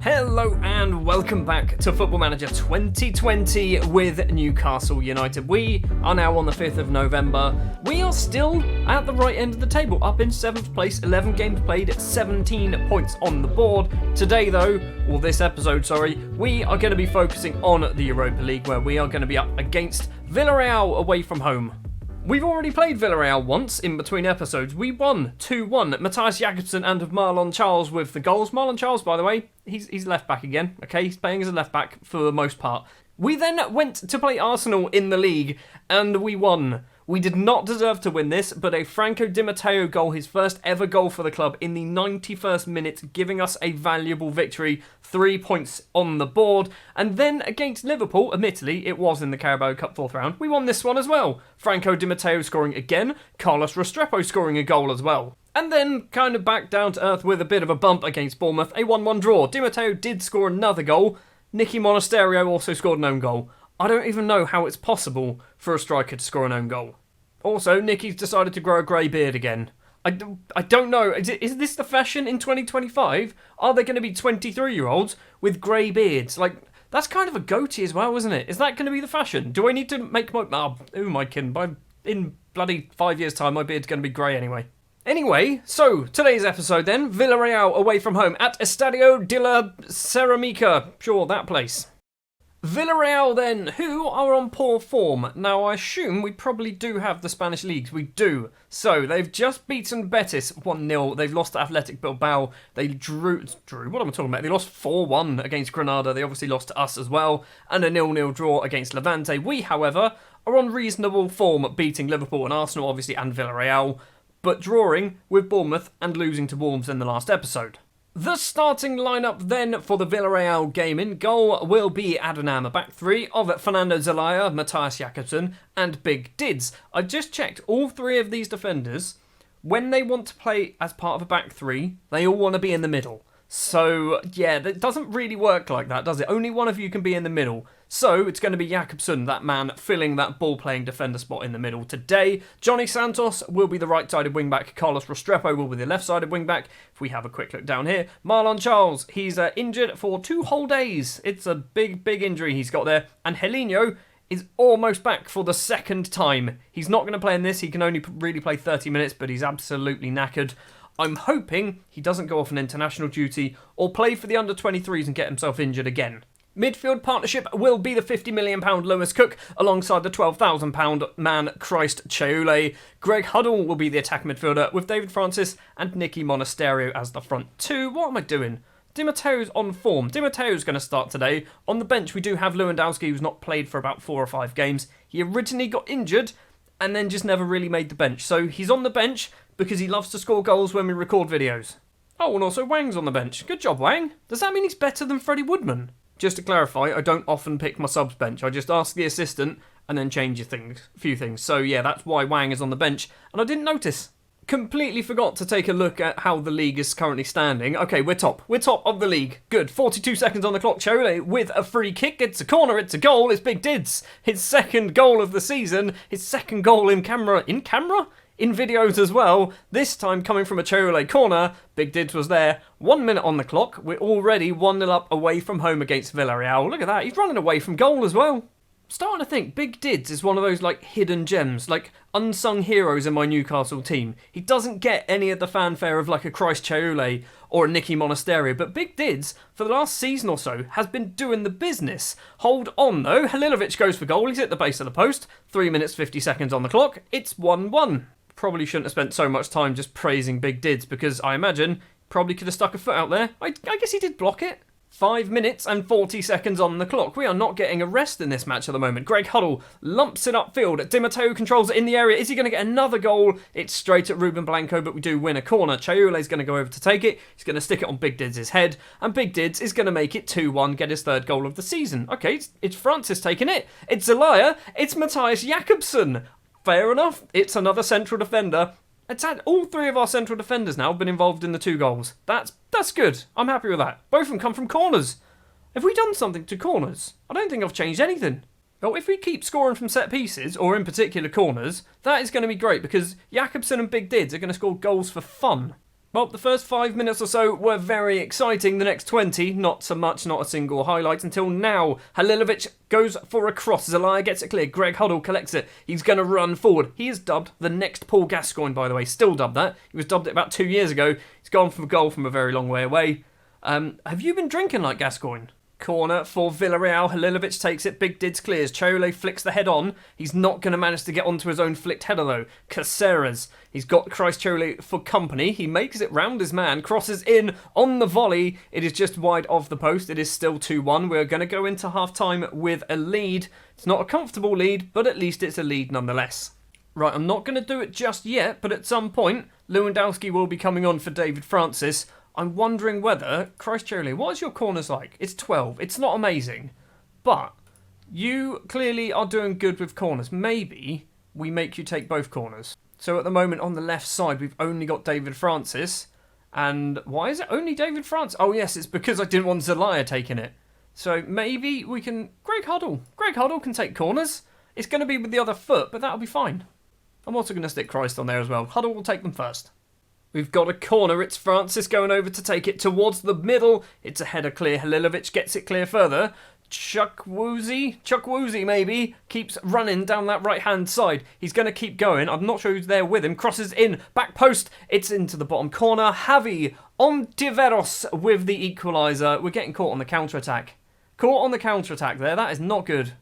Hello and welcome back to Football Manager 2020 with Newcastle United. We are now on the 5th of November. We are still at the right end of the table, up in 7th place, 11 games played, 17 points on the board. Today though, or this episode, we are going to be focusing on the Europa League, where we are going to be up against Villarreal away from home. We've already played Villarreal once in between episodes. We won 2-1. Matthias Jakobsen and Marlon Charles with the goals. Marlon Charles, by the way, he's left back again. Okay, he's playing as a left back for the most part. We then went to play Arsenal in the league and we won. We did not deserve to win this, but a Franco Di Matteo goal, his first ever goal for the club in the 91st minute, giving us a valuable victory, 3 points on the board. And then against Liverpool, admittedly, it was in the Carabao Cup 4th round, we won this one as well. Franco Di Matteo scoring again, Carlos Restrepo scoring a goal as well. And then kind of back down to earth with a bit of a bump against Bournemouth, a 1-1 draw. Di Matteo did score another goal. Nicky Monasterio also scored an own goal. I don't even know how it's possible for a striker to score an own goal. Also, Nicky's decided to grow a grey beard again. I don't know. Is this the fashion in 2025? Are there going to be 23-year-olds with grey beards? Like, that's kind of a goatee as well, isn't it? Is that going to be the fashion? Do I need to make my... Oh, who am I kidding? In bloody 5 years' time, my beard's going to be grey anyway. Anyway, so, today's episode then. Villarreal away from home at Estadio de la Ceramica. Sure, that place. Villarreal then, who are on poor form. Now, I assume we probably do have the Spanish leagues. We do. So, they've just beaten Betis 1-0. They've lost to Athletic Bilbao. They drew, what am I talking about? They lost 4-1 against Granada. They obviously lost to us as well. And a 0-0 draw against Levante. We, however, are on reasonable form, beating Liverpool and Arsenal, obviously, and Villarreal, but drawing with Bournemouth and losing to Wolves in the last episode. The starting lineup then for the Villarreal game. In goal will be Adonam, a back three of Fernando Zelaya, Matthias Jakobsen and Big Dids. I just checked all three of these defenders, when they want to play as part of a back three, they all want to be in the middle. So, yeah, that doesn't really work like that, does it? Only one of you can be in the middle. So, it's going to be Jakobsen, that man, filling that ball-playing defender spot in the middle today. Johnny Santos will be the right-sided wing-back. Carlos Restrepo will be the left-sided wing-back. If we have a quick look down here. Marlon Charles, he's injured for 2 whole days. It's a big, big injury he's got there. And Helinho is almost back for the second time. He's not going to play in this. He can only really play 30 minutes, but he's absolutely knackered. I'm hoping he doesn't go off on international duty or play for the under-23s and get himself injured again. Midfield partnership will be the £50 million Lewis Cook alongside the £12,000 man Christ Cheule. Greg Huddle will be the attack midfielder with David Francis and Nicky Monasterio as the front two. What am I doing? Di Matteo's on form. Di Matteo's going to start today. On the bench we do have Lewandowski, who's not played for about 4 or 5 games. He originally got injured and then just never really made the bench. So he's on the bench because he loves to score goals when we record videos. Oh, and also Wang's on the bench. Good job, Wang. Does that mean he's better than Freddie Woodman? Just to clarify, I don't often pick my subs bench. I just ask the assistant and then change a few things. So yeah, that's why Wang is on the bench. And I didn't notice. Completely forgot to take a look at how the league is currently standing. Okay, we're top. We're top of the league. Good. 42 seconds on the clock. Cheule with a free kick. It's a corner. It's a goal. It's Big Dids. His second goal of the season. His second goal in camera. In camera? In videos as well. This time coming from a Cheule corner. Big Dids was there. 1 minute on the clock. We're already 1-0 up away from home against Villarreal. Look at that. He's running away from goal as well. Starting to think Big Dids is one of those like hidden gems, like unsung heroes in my Newcastle team. He doesn't get any of the fanfare of like a Christ Cheule or a Nicky Monasterio, but Big Dids, for the last season or so, has been doing the business. Hold on though, Halilovic goes for goal, he's at the base of the post, 3 minutes 50 seconds on the clock, it's 1-1. Probably shouldn't have spent so much time just praising Big Dids, because I imagine probably could have stuck a foot out there. I guess he did block it. 5 minutes and 40 seconds on the clock. We are not getting a rest in this match at the moment. Greg Huddle lumps it upfield. Di Matteo controls it in the area. Is he going to get another goal? It's straight at Ruben Blanco, but we do win a corner. Chaule's going to go over to take it. He's going to stick it on Big Dids' head, and Big Dids is going to make it 2-1, get his third goal of the season. Okay, it's Francis taking it. It's Zelaya. It's Matthias Jakobsen. Fair enough. It's another central defender. It's had all 3 of our central defenders now have been involved in the 2 goals. That's good. I'm happy with that. Both of them come from corners. Have we done something to corners? I don't think I've changed anything. Well, if we keep scoring from set pieces, or in particular corners, that is going to be great because Jakobsen and Big Dids are going to score goals for fun. Well, the first 5 minutes or so were very exciting. The next 20, not so much, not a single highlight until now. Halilovic goes for a cross. Zelaya gets it clear. Greg Huddle collects it. He's going to run forward. He is dubbed the next Paul Gascoigne, by the way. Still dubbed that. He was dubbed it about 2 years ago. He's gone for a goal from a very long way away. Have you been drinking like Gascoigne? Corner for Villarreal. Halilovic takes it. Big Dids clears. Chole flicks the head on. He's not going to manage to get onto his own flicked header though. Caceres. He's got Christ Chole for company. He makes it round his man. Crosses in on the volley. It is just wide of the post. It is still 2-1. We're going to go into half-time with a lead. It's not a comfortable lead, but at least it's a lead nonetheless. Right, I'm not going to do it just yet, but at some point, Lewandowski will be coming on for David Francis. I'm wondering whether, Christ Chole, what is your corners like? It's 12. It's not amazing. But you clearly are doing good with corners. Maybe we make you take both corners. So at the moment on the left side, we've only got David Francis. And why is it only David Francis? Oh yes, it's because I didn't want Zelaya taking it. So maybe we can... Greg Huddle. Greg Huddle can take corners. It's going to be with the other foot, but that'll be fine. I'm also going to stick Christ on there as well. Huddle will take them first. We've got a corner. It's Francis going over to take it towards the middle. It's a header clear. Halilovic gets it clear further. Chukwueze maybe, keeps running down that right-hand side. He's going to keep going. I'm not sure who's there with him. Crosses in. Back post. It's into the bottom corner. Javi Ontiveros with the equaliser. We're getting caught on the counter-attack. Caught on the counter-attack there. That is not good.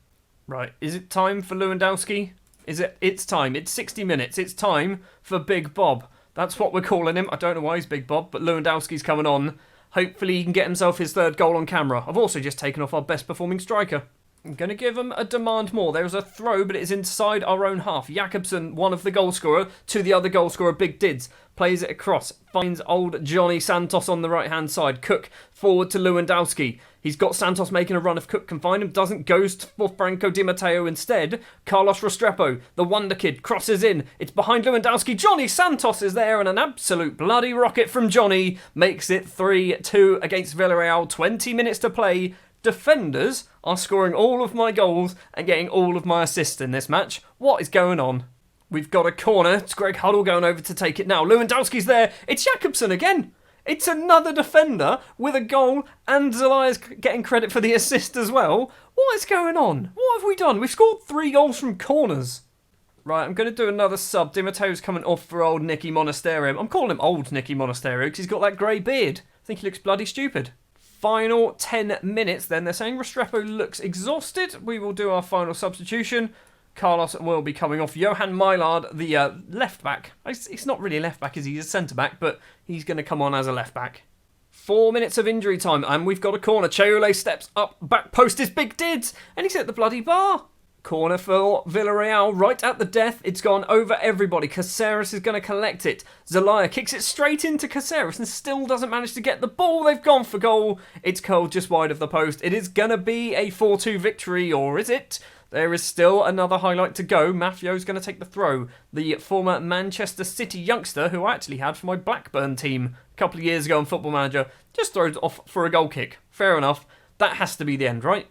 Right, is it time for Lewandowski? It's time. It's 60 minutes. It's time for Big Bob. That's what we're calling him. I don't know why he's Big Bob, but Lewandowski's coming on. Hopefully he can get himself his third goal on camera. I've also just taken off our best performing striker. I'm going to give him a demand more. There is a throw, but it is inside our own half. Jakobsen, one of the goal scorer, to the other goal scorer, Big Dids. Plays it across. Finds old Johnny Santos on the right-hand side. Cook forward to Lewandowski. He's got Santos making a run if Cook can find him. Doesn't, goes for Franco Di Matteo instead. Carlos Restrepo, the wonder kid, crosses in. It's behind Lewandowski. Johnny Santos is there, and an absolute bloody rocket from Johnny makes it 3-2 against Villarreal. 20 minutes to play. Defenders are scoring all of my goals and getting all of my assists in this match. What is going on? We've got a corner. It's Greg Huddle going over to take it now. Lewandowski's there. It's Jakobsen again. It's another defender with a goal, and Zelaya's getting credit for the assist as well. What is going on? What have we done? We've scored 3 goals from corners. Right, I'm going to do another sub. Di Matteo's coming off for old Nicky Monasterio. I'm calling him old Nicky Monasterio because he's got that grey beard. I think he looks bloody stupid. Final 10 minutes then. They're saying Restrepo looks exhausted. We will do our final substitution. Carlos will be coming off. Johan Mylard, the left back. It's not really a left back, is he? He's a centre back, but he's going to come on as a left back. 4 minutes of injury time, and we've got a corner. Chole steps up, back post is Big Dids, and he's at the bloody bar. Corner for Villarreal, right at the death. It's gone over everybody. Caceres is going to collect it. Zelaya kicks it straight into Caceres and still doesn't manage to get the ball. They've gone for goal. It's curled just wide of the post. It is going to be a 4-2 victory, or is it? There is still another highlight to go. Mafio's going to take the throw. The former Manchester City youngster, who I actually had for my Blackburn team a couple of years ago on Football Manager, just throws off for a goal kick. Fair enough. That has to be the end, right?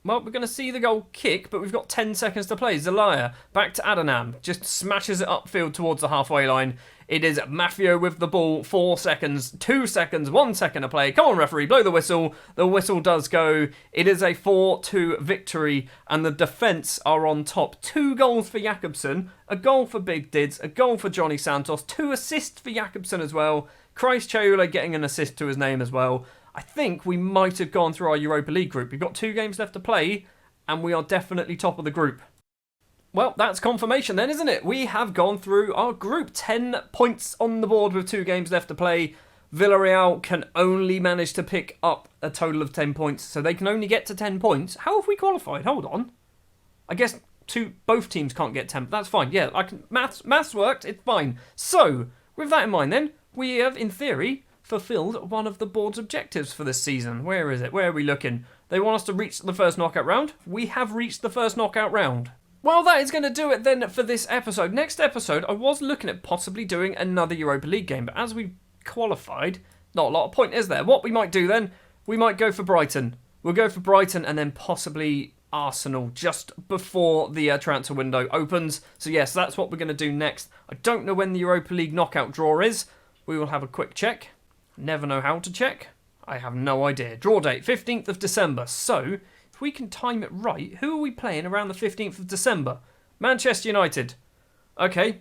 Well, we're going to see the goal kick, but we've got 10 seconds to play. Zelaya, back to Adonam, just smashes it upfield towards the halfway line. It is Mafio with the ball, 4 seconds, 2 seconds, 1 second to play. Come on, referee, blow the whistle. The whistle does go. It is a 4-2 victory, and the defence are on top. 2 goals for Jakobsen, a goal for Big Dids, a goal for Johnny Santos, 2 assists for Jakobsen as well. Christ Chole getting an assist to his name as well. I think we might have gone through our Europa League group. We've got 2 games left to play, and we are definitely top of the group. Well, that's confirmation then, isn't it? We have gone through our group. 10 points on the board with 2 games left to play. Villarreal can only manage to pick up a total of 10 points, so they can only get to 10 points. How have we qualified? Hold on. I guess both teams can't get 10. That's fine. Yeah, maths worked. It's fine. So, with that in mind then, we have, in theory, fulfilled one of the board's objectives for this season. Where is it? Where are we looking? They want us to reach the first knockout round. We have reached the first knockout round. Well, that is going to do it then for this episode. Next episode, I was looking at possibly doing another Europa League game, but as we qualified, not a lot of point, is there? What we might do then, we might go for Brighton. We'll go for Brighton and then possibly Arsenal just before the transfer window opens. So yes, that's what we're going to do next. I don't know when the Europa League knockout draw is, We will have a quick check. Never know how to check. I have no idea. Draw date, 15th of December. So, if we can time it right, who are we playing around the 15th of December? Manchester United. Okay.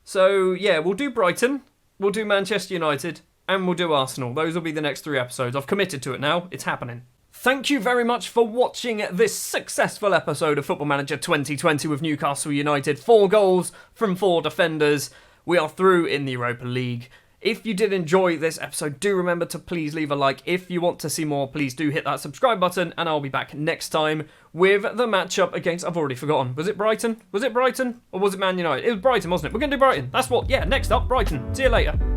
So, yeah, we'll do Brighton, we'll do Manchester United, and we'll do Arsenal. Those will be the next 3 episodes. I've committed to it now. It's happening. Thank you very much for watching this successful episode of Football Manager 2020 with Newcastle United. 4 goals from 4 defenders. We are through in the Europa League. If you did enjoy this episode, do remember to please leave a like. If you want to see more, please do hit that subscribe button, and I'll be back next time with the matchup against, I've already forgotten. Was it Brighton? Was it Brighton? Or was it Man United? It was Brighton, wasn't it? We're going to do Brighton. That's what, yeah, next up, Brighton. See you later.